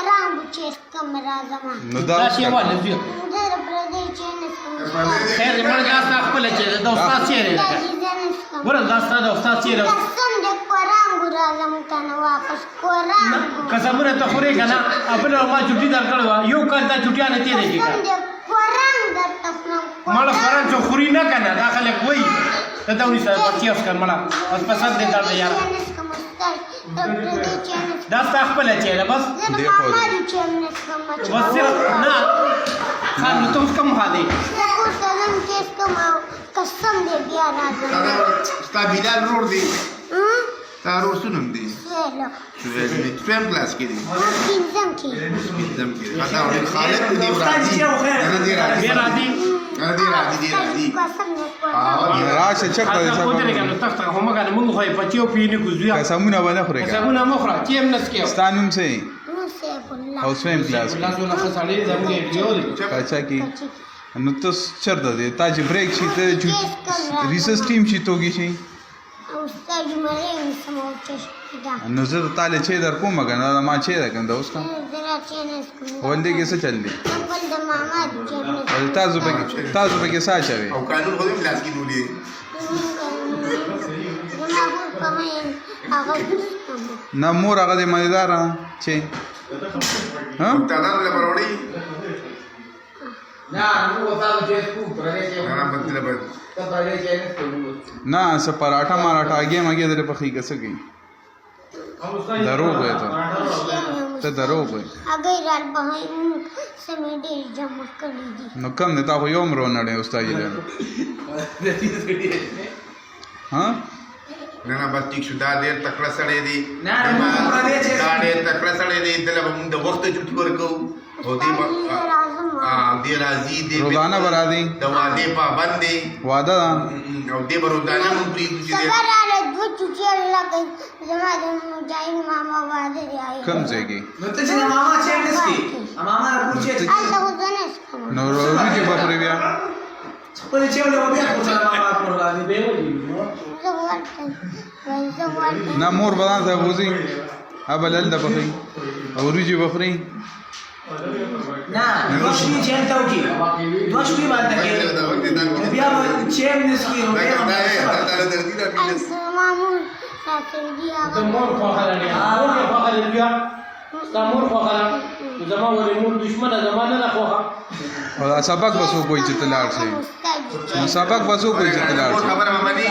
قرآن بچه کمرا زمان نو دا شی والے زیو در پردی چینس خیر مړ دا تاسو خپل چې د استاد چیرې ده ورته دا ستاسو د استاد چیرې قسم دې قرآن ګور اعظم کنه واپس قرآن قسمونه ته خوري کنه خپل ما چټي درکړو یو کال دا چټیا نه تیرې قسم کیږي دې قرآن درته خپل مړ قرآن چې خوري نه کنه دا خلک وایي ته دا ونی سره پچیاس کړ مړه اوس پسند دې درته یار دا ستا خپل چیرې بس بس صرف نه خان نو ته اوس کوم خاده قسم دې بیا راځم ستا بلال رور دی ستا رور سنم دی سویم کلاس کې دی پنځم کې پنځم کې دا ډېر خالق دی راځي نه دی راځي بیا راځي نه دی راځي دی راځي قسم دې قرآن راشه چرته دا سبا کوته کنه تاسو هم کنه موږ خو پچیو پینې کو زویا قسمونه باندې خوري قسمونه مخره چیم نسکیو ستانم سه نو سیف الله او سویم کلاس الله سونه خسړې زموږ یو دی کاچا کی نو تاسو چرته دی تا چې بریک شي ته ریسس ټیم شي توګي شي او استاد مې سموچ دا نو زه تعالی چې در کوم کنه ما چې دا کنه اوس کا زرا چینس کو ولدي کې څه چل دی خپل د ماما چینس تاسو به کې سا چوي او قانون خو دې کلاس کې ډولې زما ګور کمه هغه نه مور هغه د مزیدار چې ها تعداد له پروړي نه نو تاسو چې کو پرې چې نه بدله بد ته پرې چې نه س پراټا ماراټا اگے مګه در په خې کس گئی دروغ ہے ته دروغ ہے اگر رات بهای سمې ډېر جمع کړی دي نو کم نه تا خو یو مرو نه استاد دې ها نه بس ټیک شو دا ډېر تکړه سړی دی نه دا ډېر تکړه سړی دی دله موږ د وخت چټي ورکو او دې دې راځي دې روزانه برا دی د واده پابند دی وعده او دې روزانه موږ پری دي سفر راځي دوه چوچي الله کوي زما د مجاهد ماما واده دی کم ځای کې نو ته چې ماما چې نسکی ماما را پوښتې الله غوښنه نو روزي کې بپری بیا خپل چې ولې بیا کوڅه ماما پر راځي به ولې نه مور بدان ته وځي ابل ال د بخي او ورجی بخري نه دوشي چې ته وکی دوشي باندې کې بیا چې نسکی نو بیا مامور ساتي مور خو خلک مور خو خلک بیا مور خو خلک زما ولې مور دشمنه زمانه نه خو او سبق بسو کوئی چې تلار شي سبق بسو کوئی چې تلار شي خبره مې